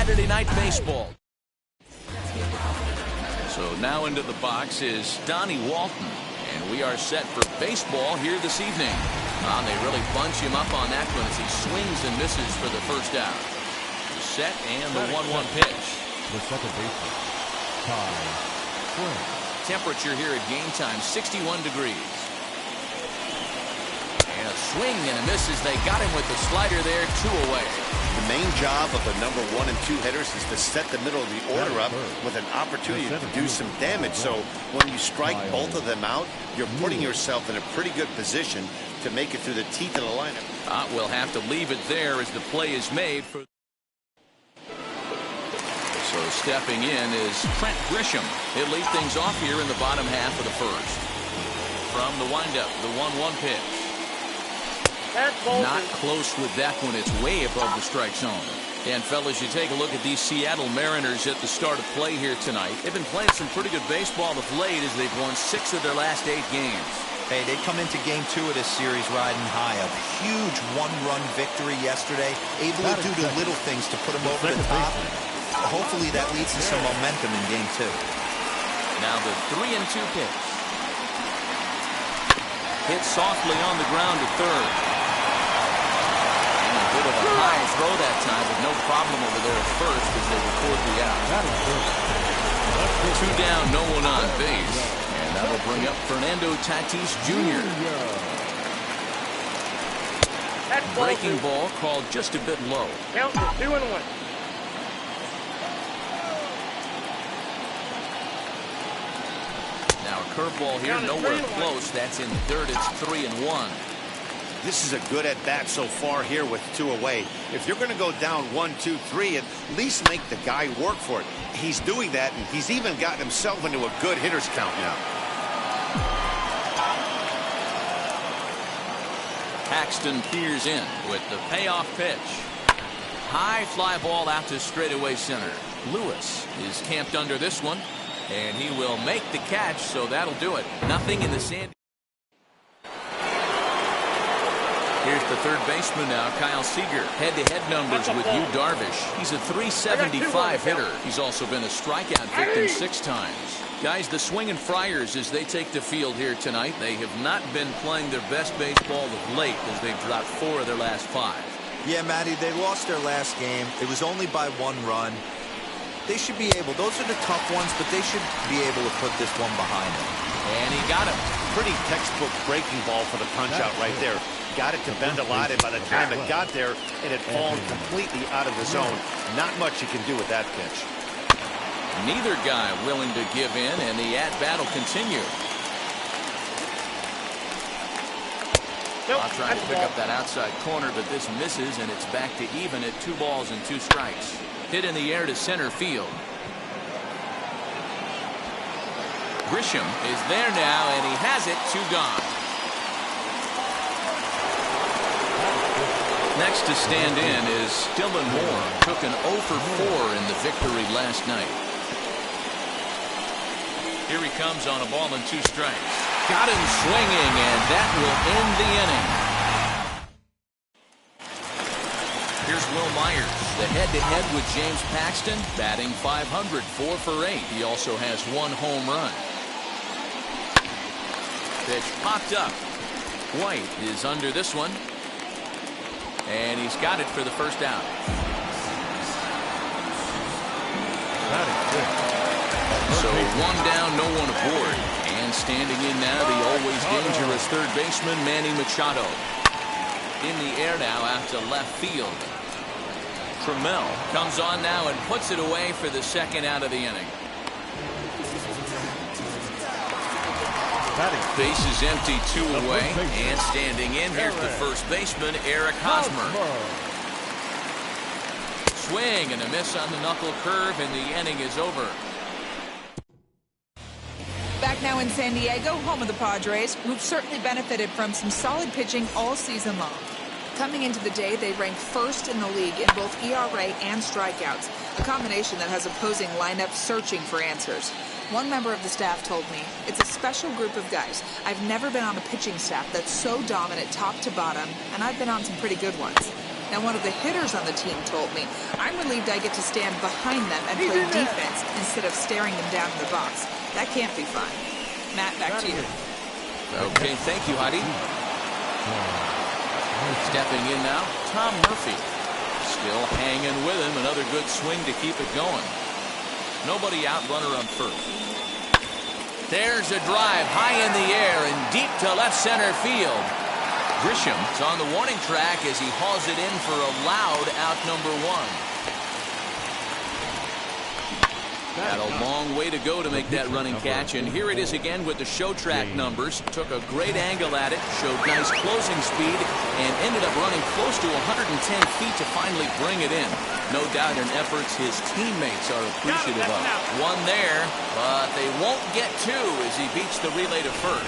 Saturday Night Baseball. So now into the box is Donnie Walton. And we are set for baseball here this evening. They really bunch him up on that one as he swings and misses for the first out. Set and the 1-1 pitch. The second baseman, Ty Swing. Temperature here at game time, 61 degrees. And a swing and a miss as they got him with the slider there, 2 away. The main job of the number 1 and 2 hitters is to set the middle of the order up with an opportunity to do some damage. So when you strike both of them out, you're putting yourself in a pretty good position to make it through the teeth of the lineup. We'll have to leave it there as the play is made. So stepping in is Trent Grisham. He'll lead things off here in the bottom half of the first. From the windup, the 1-1 pitch. Not close with that one. It's way above the strike zone. And fellas, you take a look at these Seattle Mariners at the start of play here tonight. They've been playing some pretty good baseball of late as they've won 6 of their last 8 games. Hey, they come into game 2 of this series riding high. A huge 1-run victory yesterday, able to do the little things to put them over the top. Hopefully that leads to some momentum in game 2. Now the 3-2 pitch. Hit softly on the ground to third. And a bit of a high throw that time, but no problem over there at first as they record the out. 2 down, no one on base. And that'll bring up Fernando Tatis Jr. Breaking ball called just a bit low. Count is 2-1. Now a curveball here, nowhere close. That's in third. It's 3-1. This is a good at bat so far here with 2 away. If you're going to go down 1, 2, 3, at least make the guy work for it. He's doing that, and he's even gotten himself into a good hitter's count now. Paxton peers in with the payoff pitch. High fly ball out to straightaway center. Lewis is camped under this one, and he will make the catch, so that'll do it. Nothing in the San. Here's the third baseman now, Kyle Seager. Head-to-head numbers with Yu Darvish. He's a .375 hitter. He's also been a strikeout victim 6 times. Guys, the swinging Friars as they take the field here tonight. They have not been playing their best baseball of late as they've dropped 4 of their last 5. Yeah, Matty, they lost their last game. It was only by 1 run. They should be able, those are the tough ones, but they should be able to put this one behind them. And he got him. Pretty textbook breaking ball for the punch out right there. Got it to bend a lot, and by the time it got there, it had fallen completely out of the zone. Not much you can do with that pitch. Neither guy willing to give in, and the at-bat will continue. I'll try to pick up that outside corner, but this misses, and it's back to even at 2 balls and 2 strikes. Hit in the air to center field. Grisham is there now, and he has it. 2 gone. Next to stand in is Dylan Moore. Took an 0 for 4 in the victory last night. Here he comes on a ball and 2 strikes. Got him swinging, and that will end the inning. Here's Will Myers, the head-to-head with James Paxton, batting .500, 4 for 8. He also has 1 home run. Pitch popped up. White is under this one. And he's got it for the first out. So 1 down, no one aboard. And standing in now, the always dangerous third baseman, Manny Machado. In the air now out to left field. Trammell comes on now and puts it away for the second out of the inning. Base is empty, 2 away, and standing in, here's the first baseman, Eric Hosmer. Swing and a miss on the knuckle curve, and the inning is over. Back now in San Diego, home of the Padres, who've certainly benefited from some solid pitching all season long. Coming into the day, they ranked first in the league in both ERA and strikeouts, a combination that has opposing lineups searching for answers. One member of the staff told me, it's a special group of guys. I've never been on a pitching staff that's so dominant top to bottom, and I've been on some pretty good ones. Now, one of the hitters on the team told me, "I'm relieved I get to stand behind them and play defense instead of staring them down in the box. That can't be fun." Matt, back to you. Okay, thank you, Heidi. Stepping in now, Tom Murphy. Still hanging with him. Another good swing to keep it going. Nobody out, runner on first. There's a drive high in the air and deep to left center field. Grisham is on the warning track as he hauls it in for a loud out number 1. Got a long way to go to make that running catch, and here it is again with the show track numbers. Took a great angle at it, showed nice closing speed, and ended up running close to 110 feet to finally bring it in. No doubt in efforts his teammates are appreciative of. One there, but they won't get two as he beats the relay to first.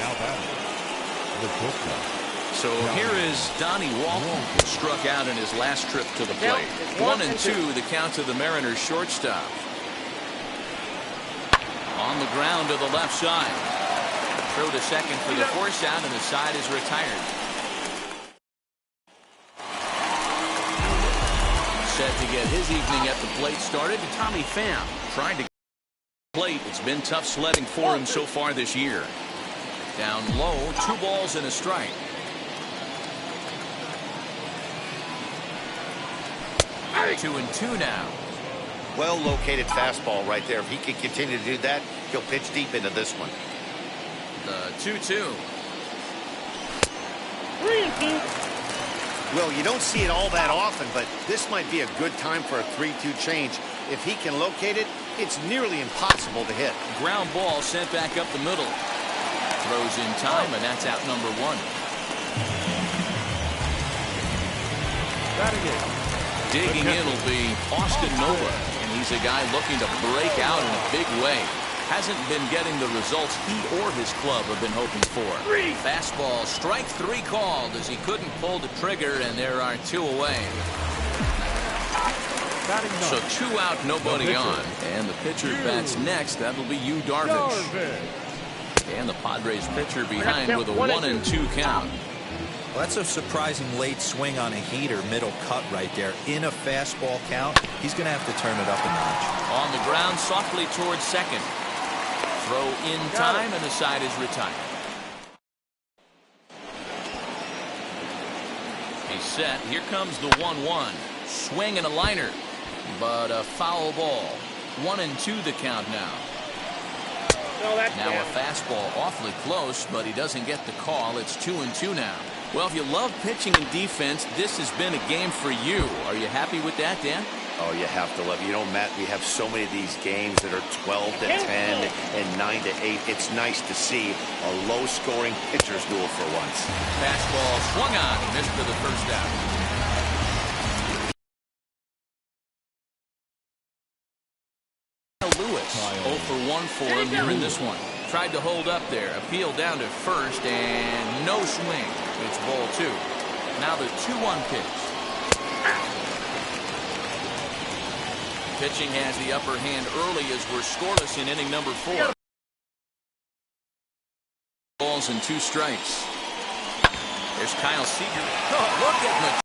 So here is Donnie Walton, struck out in his last trip to the plate. 1-2, the count to the Mariners shortstop. On the ground to the left side. Throw to second for the force out, and the side is retired. Set to get his evening at the plate started, Tommy Pham. Trying to get to the plate. It's been tough sledding for him so far this year. Down low, 2 balls and a strike. Hey. 2-2 now. Well-located fastball right there. If he can continue to do that, he'll pitch deep into this one. The 2-2. Well, you don't see it all that often, but this might be a good time for a 3-2 change. If he can locate it, it's nearly impossible to hit. Ground ball sent back up the middle. Throws in time, and that's out number 1. Digging in will be Austin Nova, and he's a guy looking to break out in a big way. Hasn't been getting the results he or his club have been hoping for. Fastball, strike 3 called as he couldn't pull the trigger, and there are 2 away. So 2 out, nobody on. And the pitcher bats next. That'll be Yu Darvish. And the Padres pitcher behind with a 1-2 count. Well, that's a surprising late swing on a heater, middle cut right there. In a fastball count, he's going to have to turn it up a notch. On the ground, softly towards second. Throw in time, and the side is retired. He's set. Here comes the 1-1. Swing and a liner, but a foul ball. 1-2 the count now. Now a fastball awfully close, but he doesn't get the call. It's 2-2 now. Well, if you love pitching and defense, this has been a game for you. Are you happy with that, Dan? Oh, you have to love it. You know, Matt, we have so many of these games that are 12-10 and 9-8. It's nice to see a low-scoring pitcher's duel for once. Fastball swung on, missed for the first out. Lewis, 0 for 1 for him here in this one. Tried to hold up there, appeal down to first, and no swing. It's ball 2. Now the 2-1 pitch. Pitching has the upper hand early as we're scoreless in inning number 4. Balls and 2 strikes. There's Kyle Seager. Oh, look at Mc.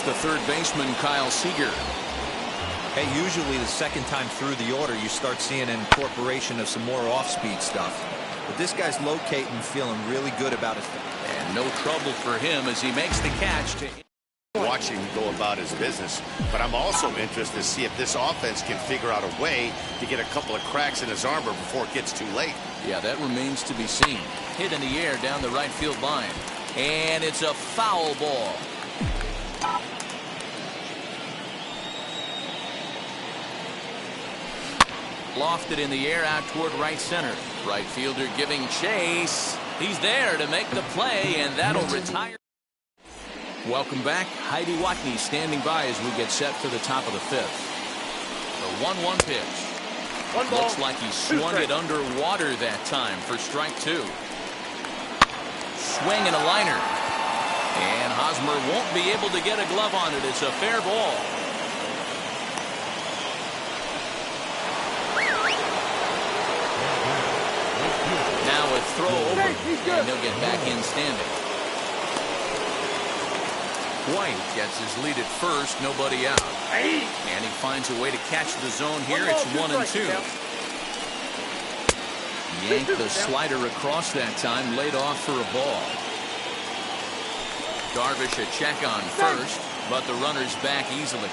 The third baseman, Kyle Seager. Hey, usually the second time through the order, you start seeing an incorporation of some more off-speed stuff. But this guy's locating, feeling really good about it. And no trouble for him as he makes the catch to watching him go about his business. But I'm also interested to see if this offense can figure out a way to get a couple of cracks in his armor before it gets too late. Yeah, that remains to be seen. Hit in the air down the right field line. And it's a foul ball. Lofted in the air out toward right center. Right fielder giving chase. He's there to make the play, and that'll retire. Welcome back. Heidi Watney standing by as we get set for the top of the 5th. The 1-1 pitch. Looks like he swung it underwater that time for strike 2. Swing and a liner. And Hosmer won't be able to get a glove on it. It's a fair ball. throw over, and he'll get back in standing. White gets his lead at first, nobody out. And he finds a way to catch the zone here. It's 1-2. Yanked the slider across that time, laid off for a ball. Darvish a check on first, but the runner's back easily.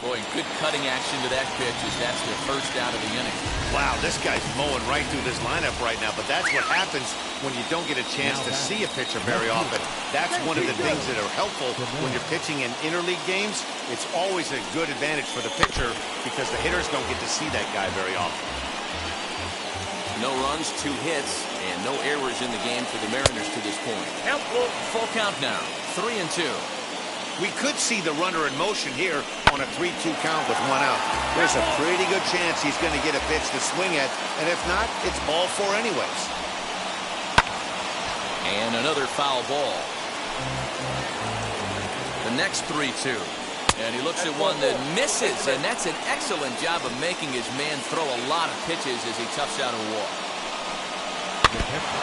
Boy, good cutting action to that pitch as that's their first out of the inning. Wow, this guy's mowing right through this lineup right now, but that's what happens when you don't get a chance to see a pitcher very often. That's one of the things that are helpful when you're pitching in interleague games. It's always a good advantage for the pitcher because the hitters don't get to see that guy very often. No runs, 2 hits, and no errors in the game for the Mariners to this point. Full count now, 3-2. We could see the runner in motion here on a 3-2 count with 1 out. There's a pretty good chance he's going to get a pitch to swing at, and if not, it's ball 4 anyways. And another foul ball. The next 3-2. And he looks at one that misses, and that's an excellent job of making his man throw a lot of pitches as he toughs out a walk.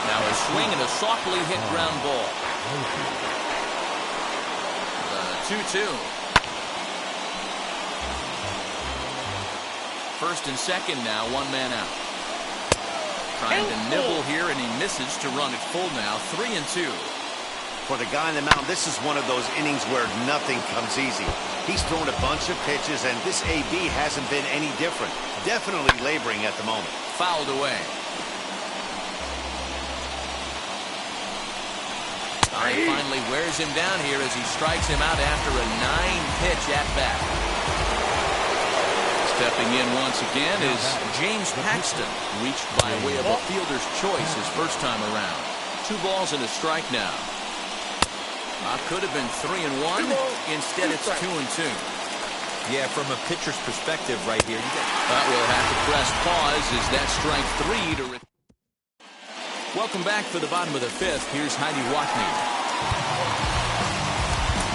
Now a swing and a softly hit ground ball. 2-2. First and second now, 1 man out. Trying to nibble here, and he misses to run it full now, 3-2. For the guy on the mound, this is one of those innings where nothing comes easy. He's thrown a bunch of pitches, and this AB hasn't been any different. Definitely laboring at the moment. Fouled away. Finally wears him down here as he strikes him out after a 9-pitch at-bat. Stepping in once again is James Paxton, reached by way of a fielder's choice his first time around. 2 balls and a strike now. Could have been 3-1. Instead, it's 2-2. Yeah, from a pitcher's perspective right here. We'll have to press pause as that strike 3 to... Welcome back for the bottom of the 5th. Here's Heidi Watney.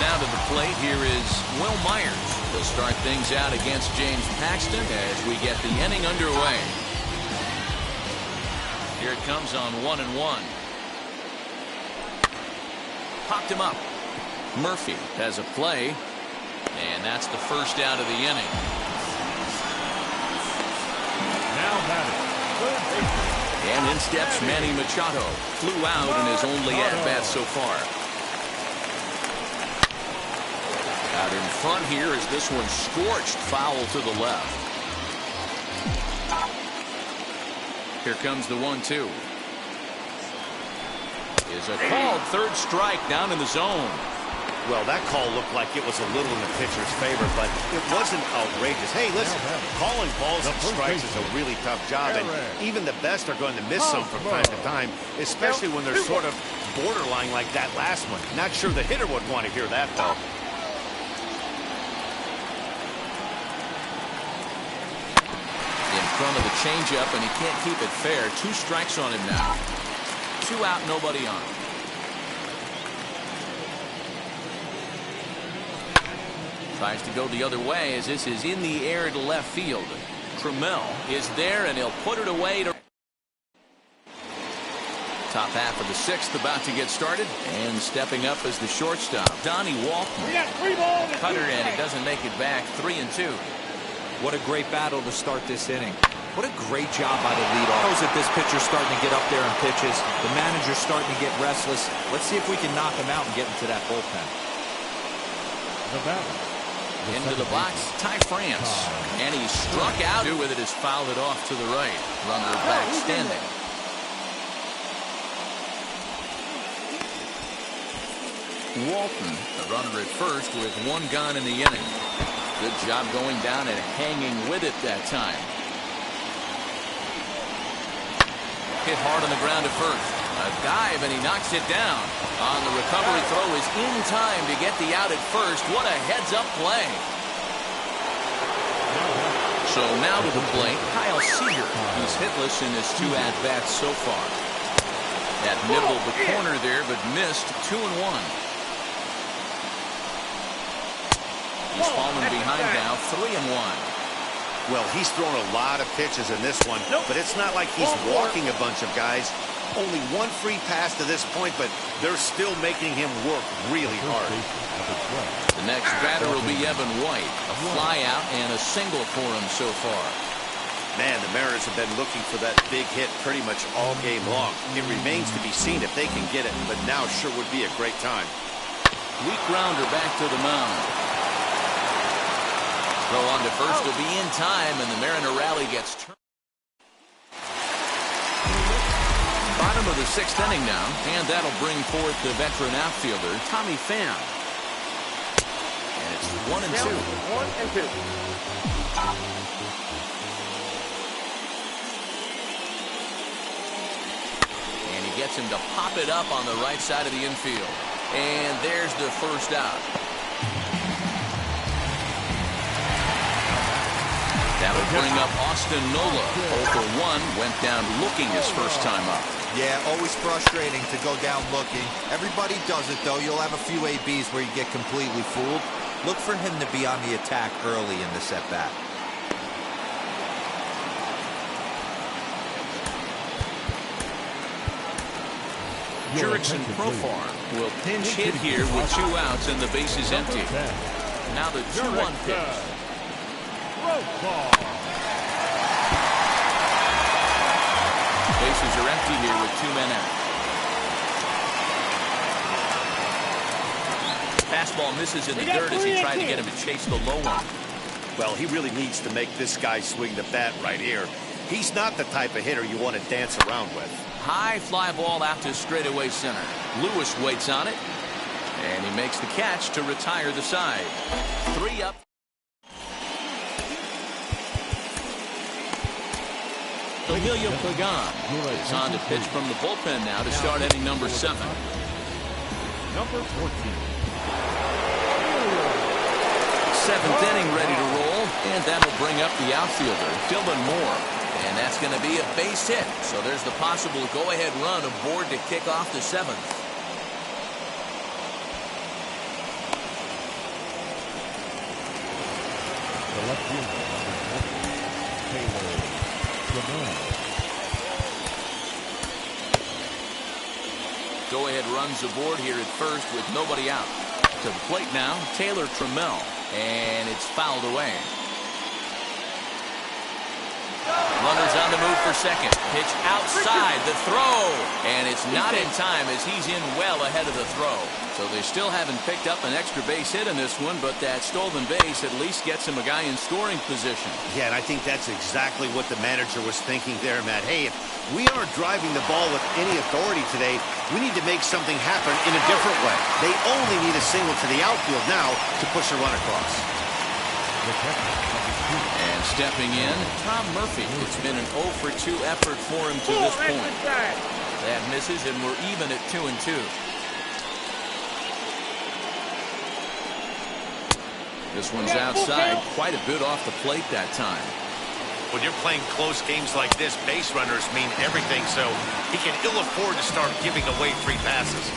Now to the plate, here is Will Myers. He'll start things out against James Paxton as we get the inning underway. Here it comes on 1-1. Popped him up. Murphy has a play, and that's the first out of the inning. Now batting, third baseman. And in steps Manny Machado. Flew out in his only at-bat so far. Out in front here as this one scorched foul to the left. Here comes the 1-2. Is a called third strike down in the zone. Well, that call looked like it was a little in the pitcher's favor, but it wasn't outrageous. Hey, listen, calling balls and strikes is a really tough job, and even the best are going to miss some from time to time, especially when they're sort of borderline like that last one. Not sure the hitter would want to hear that, though. In front of the changeup, and he can't keep it fair. 2 strikes on him now. 2 out, nobody on. Tries to go the other way as this is in the air to left field. Trammell is there, and he'll put it away to... Top half of the 6th about to get started, and stepping up as the shortstop, Donnie Walton. Cutter, and he doesn't make it back. 3-2. What a great battle to start this inning. What a great job by the leadoff. Knows that this pitcher's starting to get up there in pitches. The manager's starting to get restless. Let's see if we can knock him out and get into that bullpen. The batter. Into the box, Ty France. And he struck out. Do with it is fouled it off to the right. Runner back standing. Walton, the runner at first with 1 gone in the inning. Good job going down and hanging with it that time. Hit hard on the ground at first. A dive, and he knocks it down. On the recovery throw is in time to get the out at first. What a heads-up play. So now to the plate, Kyle Seager. He's hitless in his 2 at-bats so far. That nibbled the corner there, but missed. 2-1. He's fallen behind now, 3-1. Well, he's thrown a lot of pitches in this one, but it's not like he's walking a bunch of guys. Only one free pass to this point, but they're still making him work really hard. The next batter will be Evan White. A fly out and a single for him so far. Man, the Mariners have been looking for that big hit pretty much all game long. It remains to be seen if they can get it, but now sure would be a great time. Weak grounder back to the mound. Throw on to first will be in time, and the Mariner rally gets turned. Bottom of the sixth inning now, and that'll bring forth the veteran outfielder, Tommy Pham. And it's 1-2. 1-2. And he gets him to pop it up on the right side of the infield. And there's the first out. That'll bring up Austin Nola. 0 for 1, went down looking his first time up. Yeah, always frustrating to go down looking. Everybody does it, though. You'll have a few ABs where you get completely fooled. Look for him to be on the attack early in the at-bat. Jurickson Profar will pinch hit here with 2 outs and the base is empty. Now the 2-1 pitch. Bases are empty here with 2 men out. Fastball misses in the dirt as he tried to get him to chase the low one. Well, he really needs to make this guy swing the bat right here. He's not the type of hitter you want to dance around with. High fly ball out to straightaway center. Lewis waits on it, and he makes the catch to retire the side. 3 up. Emilio Pagan is on to pitch from the bullpen now to start inning number 7. Number 14. 7th inning ready to roll, and that'll bring up the outfielder, Dylan Moore. And that's going to be a base hit. So there's the possible go-ahead run aboard to kick off the 7th. The left fielder, Taylor Trammell. Go-ahead runs aboard here at first with nobody out. To the plate now, Taylor Trammell. And it's fouled away. Runners on the move for second. Pitch outside the throw. And it's not in time as he's in well ahead of the throw. So they still haven't picked up an extra base hit in this one, but that stolen base at least gets him a guy in scoring position. Yeah, and I think that's exactly what the manager was thinking there, Matt. Hey, if we aren't driving the ball with any authority today, we need to make something happen in a different way. They only need a single to the outfield now to push a run across. And stepping in, Tom Murphy. It's been an 0 for 2 effort for him to this point. That misses, and we're even at 2-2. This one's outside, quite a bit off the plate that time. When you're playing close games like this, base runners mean everything, so he can ill afford to start giving away free passes.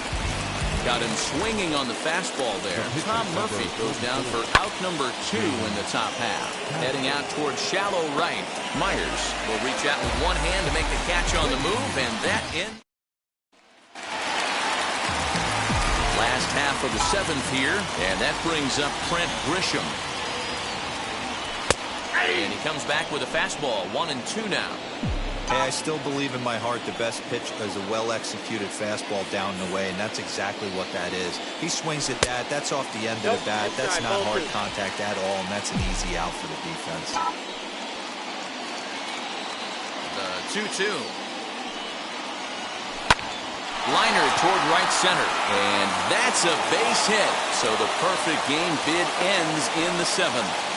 Got him swinging on the fastball there. Tom Murphy goes down for out number 2 in the top half. Heading out towards shallow right. Myers will reach out with one hand to make the catch on the move, and that in. Last half of the 7th here, and that brings up Trent Grisham. And he comes back with a fastball, 1-2 now. Hey, I still believe in my heart the best pitch is a well-executed fastball down the way, and that's exactly what that is. He swings at that. That's off the end of the bat. That's not hard contact at all, and that's an easy out for the defense. The 2-2. Liner toward right center, and that's a base hit. So the perfect game bid ends in the 7th.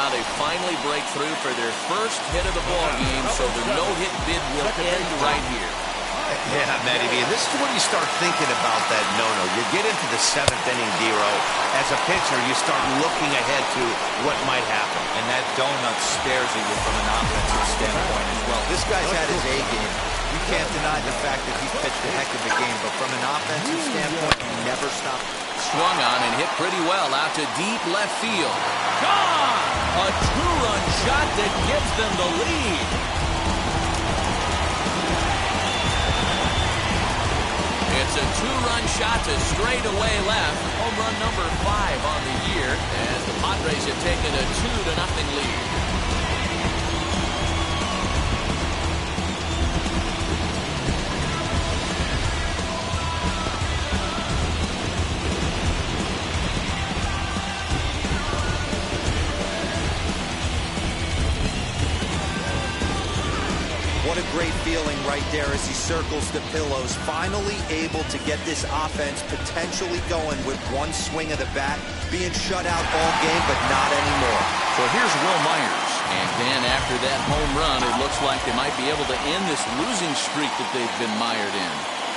They finally break through for their first hit of the ball game, so the no-hit bid will end right here. Yeah, Matty V, and this is when you start thinking about that no-no. You get into the 7th inning, Dero. As a pitcher, you start looking ahead to what might happen. And that donut stares at you from an offensive standpoint as well. This guy's had his A game. You can't deny the fact that he pitched a heck of a game, but from an offensive standpoint, he never stopped. Swung on and hit pretty well out to deep left field. Gone! A 2-run shot that gives them the lead. It's a two-run shot to straightaway left. Home run number 5 on the year, as the Padres have taken a 2-0 lead. What a great feeling right there as he circles the pillows. Finally able to get this offense potentially going with one swing of the bat. Being shut out all game, but not anymore. So here's Will Myers. And then after that home run, it looks like they might be able to end this losing streak that they've been mired in.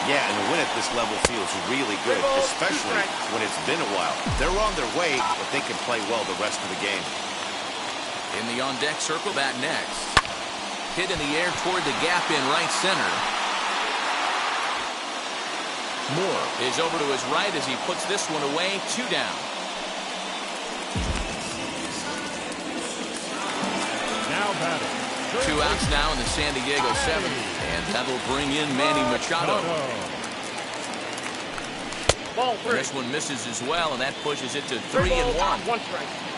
Yeah, and the win at this level feels really good, especially when it's been a while. They're on their way, but they can play well the rest of the game. In the on-deck circle, bat next. Hit in the air toward the gap in right center. Moore is over to his right as he puts this one away. 2 down. Now batting. 2 outs now in the San Diego 7th, and that'll bring in Manny Machado. This one misses as well, and that pushes it to 3-1.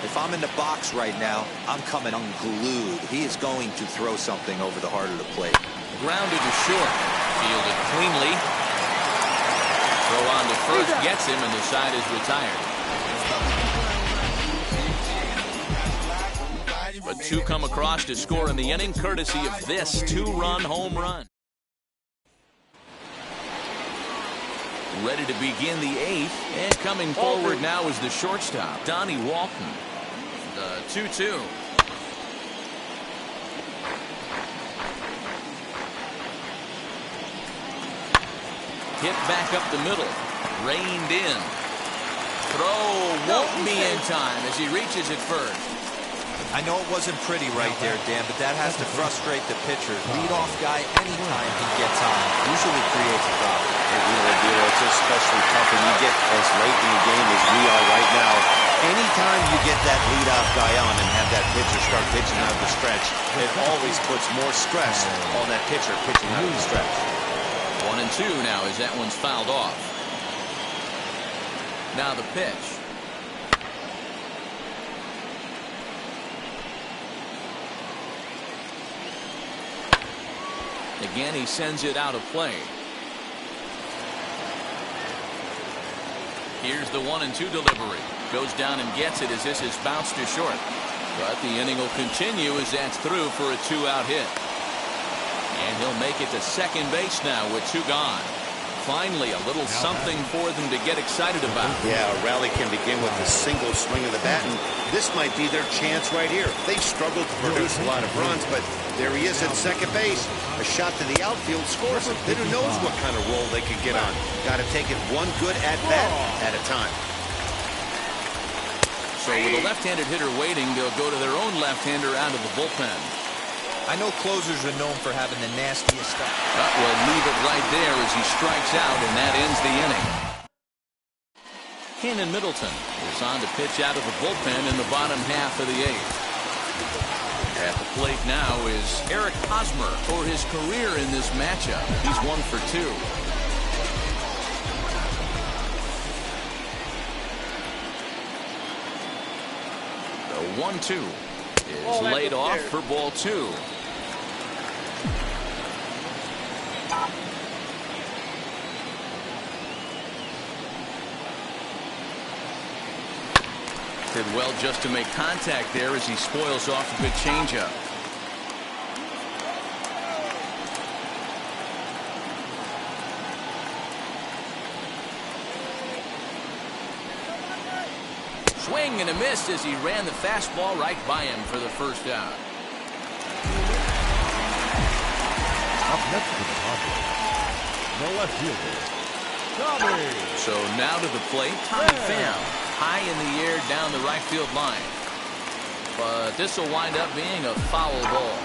If I'm in the box right now, I'm coming unglued. He is going to throw something over the heart of the plate. Grounded to short. Fielded cleanly. Throw on to first gets him, and the side is retired. But 2 come across to score in the inning, courtesy of this 2-run home run. Ready to begin the 8th, and coming forward now is the shortstop, Donnie Walton. The 2-2. Hit back up the middle. Reined in. Throw won't be in time as he reaches it first. I know it wasn't pretty right there, Dan, but that has to frustrate the pitcher. Leadoff guy, anytime he gets on, usually creates a problem. It's especially tough when you get as late in the game as we are right now. Anytime you get that leadoff guy on and have that pitcher start pitching out of the stretch, it always puts more stress on that pitcher pitching out of the stretch. 1-2 now as that one's fouled off. Now the pitch. Again, he sends it out of play. Here's the 1-2 delivery. Goes down and gets it as this is bounced to short. But the inning will continue as that's through for a 2-out hit. And he'll make it to second base now with 2 gone. Finally, a little something for them to get excited about. Yeah, a rally can begin with a single swing of the bat, and this might be their chance right here. They've struggled to produce a lot of runs, but there he is at second base. A shot to the outfield scores him. Then who knows what kind of role they could get on. Got to take it one good at-bat at a time. So with a left-handed hitter waiting, they'll go to their own left-hander out of the bullpen. I know closers are known for having the nastiest stuff. We'll leave it right there as he strikes out, and that ends the inning. Cannon Middleton is on to pitch out of the bullpen in the bottom half of the 8th. At the plate now is Eric Hosmer for his career in this matchup. He's 1 for 2. The 1-2 is laid off for ball 2. Did well just to make contact there as he spoils off a good changeup. Swing and a miss as he ran the fastball right by him for the first out. Up next to the Padres, the left fielder, Tommy. So now to the plate, Tommy Pham. High in the air down the right field line. But this will wind up being a foul ball.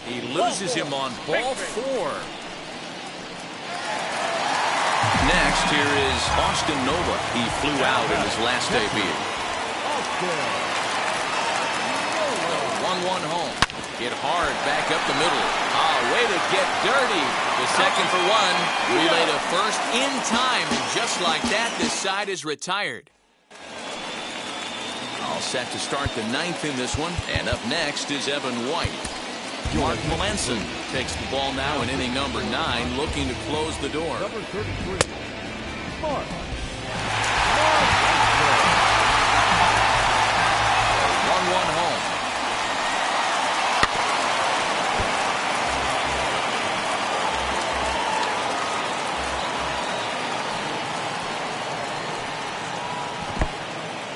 He loses him on ball 4. next, here is Austin Nova. He flew out in his last debut. The 1-1 home. Hit hard back up the middle. Oh, way to get dirty. The second for one. Relay to first in time. And just like that, this side is retired. All set to start the ninth in this one. And up next is Evan White. Mark Melanson takes the ball now in inning number 9, looking to close the door. Number 33, Mark. 1-1 home.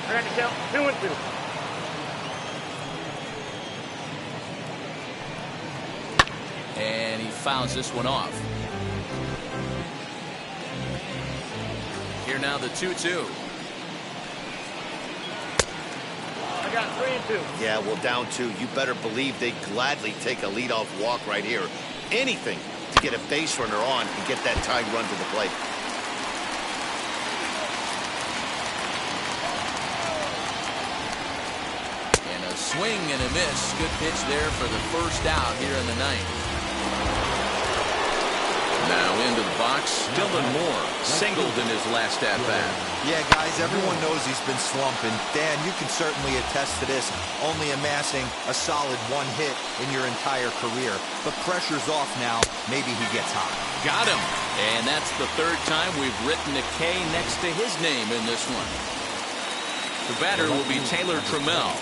I got to count 2-2. And he fouls this one off. Here now the 2-2. I got 3-2. Yeah, well, down 2. You better believe they'd gladly take a leadoff walk right here. Anything to get a base runner on and get that tying run to the plate. And a swing and a miss. Good pitch there for the first out here in the ninth. Now into the box, Dylan Moore singled in his last at-bat. Yeah, guys, everyone knows he's been slumping. Dan, you can certainly attest to this, only amassing a solid 1 hit in your entire career. But pressure's off now. Maybe he gets hot. Got him. And that's the third time we've written a K next to his name in this one. The batter will be Taylor Trammell,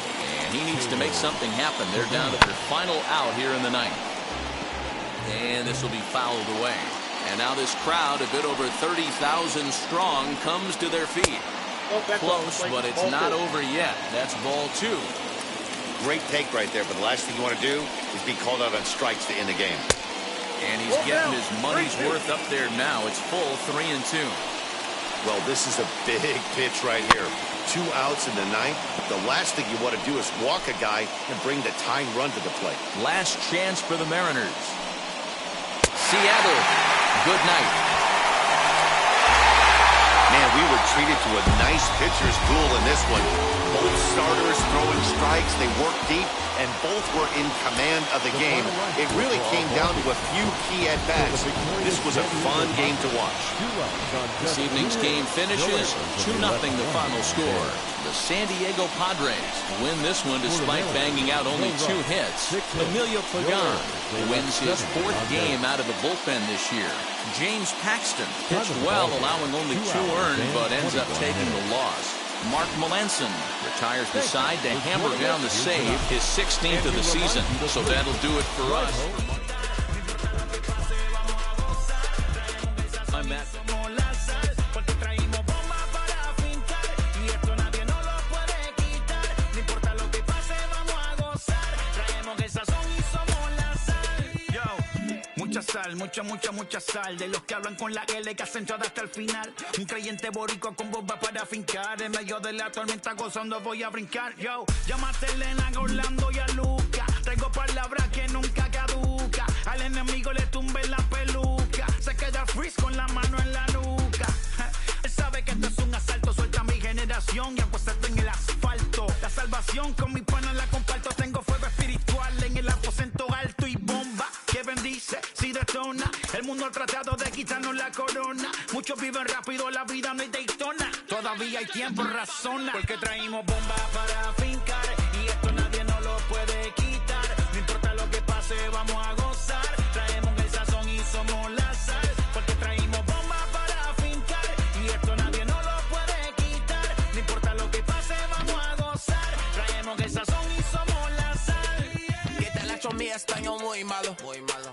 and he needs to make something happen. They're down to their final out here in the ninth. And this will be fouled away. And now this crowd, a bit over 30,000 strong, comes to their feet. Close, but it's not over yet. That's ball 2. Great take right there, but the last thing you want to do is be called out on strikes to end the game. And he's getting his money's worth up there now. It's full 3-2. Well, this is a big pitch right here. 2 outs in the ninth. The last thing you want to do is walk a guy and bring the tying run to the plate. Last chance for the Mariners. Seattle, good night. Man, we were treated to a nice pitcher's duel in this one. Both starters throwing strikes. They worked deep, and both were in command of the game. It really came down to a few key at-bats. This was a fun game to watch. This evening's game finishes 2-0 the final score. The San Diego Padres win this one despite banging out only 2 hits. Emilio Pagan wins his 4th game out of the bullpen this year. James Paxton pitched well, allowing only 2 earned, but ends up taking the loss. Mark Melanson retires the side to hammer down the save, his 16th of the season. So that'll do it for us. I'm Matt. Mucha sal. De los que hablan con la L que hacen todo hasta el final. Un creyente boricua con bomba para fincar. En medio de la tormenta gozando voy a brincar. Yo, llámate a Elena, a Orlando y a Luca. Traigo palabras que nunca caduca. Al enemigo le tumbe la peluca. Se queda freeze con la mano en la nuca. Él sabe que esto es un asalto. Suelta mi generación y apuéstate en el asfalto. La salvación con mi pana la comparto. Tengo fuego espiritual en el aposento alto y bomba que bendice si detona. El mundo ha tratado de quitarnos la corona. Muchos viven rápido, la vida no hay Daytona. Todavía hay tiempo, razona. Porque traímos bombas para fincar. Y esto nadie nos lo puede quitar. No importa lo que pase, vamos a gozar. Traemos el sazón y somos la sal. Porque traímos bombas para fincar. Y esto nadie nos lo puede quitar. No importa lo que pase, vamos a gozar. Traemos el sazón y somos la sal. Que te la hecho mi español muy malo.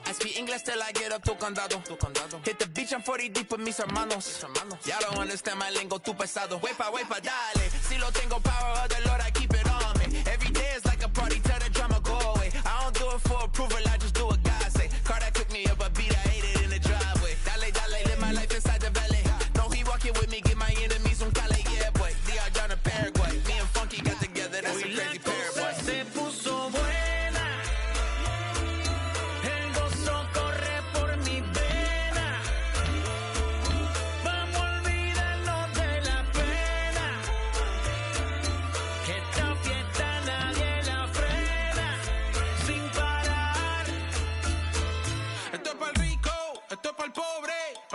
I speak English till I get up tu condado. Hit the beach, I'm 40 deep with mis hermanos. Ya don't understand my lingo, tu pesado. Wepa, dale. Si lo tengo power of the Lord, I keep it on me. Every day is like a party, tell the drama go away. I don't do it for approval, I just do what God say. Car that cooked me up a beat, I ate it in the driveway. Dale, live my life inside the valley. No, he walking with me, get my enemies un cale, yeah, boy. DR down to Paraguay. Me and Funky got together, that's a crazy pair, boy. Se puso buena. El gozo corre por mi vena. Vamos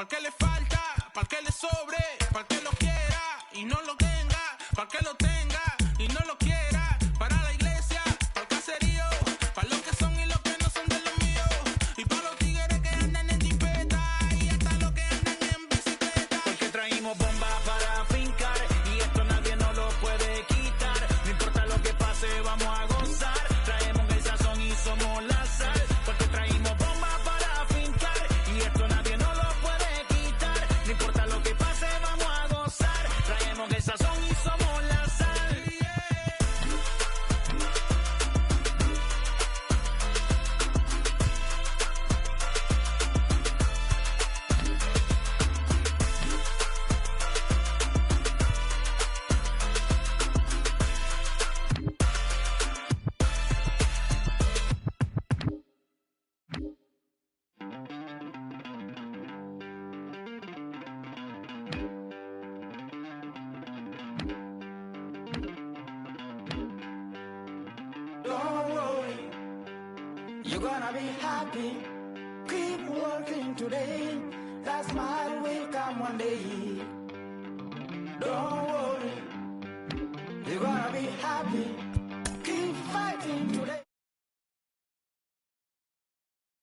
Para que le falta, para que le sobre, para que lo quiera y no lo tenga, para que lo tenga y no lo quiera. Para la iglesia, para el caserío, para los que son y los que no son de los míos. Y para los tigres que andan en jipeta y hasta los que andan en bicicleta. Porque traímos bombas para fincar y esto nadie nos lo puede quitar. No importa lo que pase, vamos a gozar. Traemos el sazón y somos la sal. Porque traímos bombas para fincar y esto nadie nos lo puede quitar. No importa lo que pase, vamos a gozar. Traemos el sazón y somos la sal. Don't worry, you're gonna be happy. Keep working today. That smile will come one day.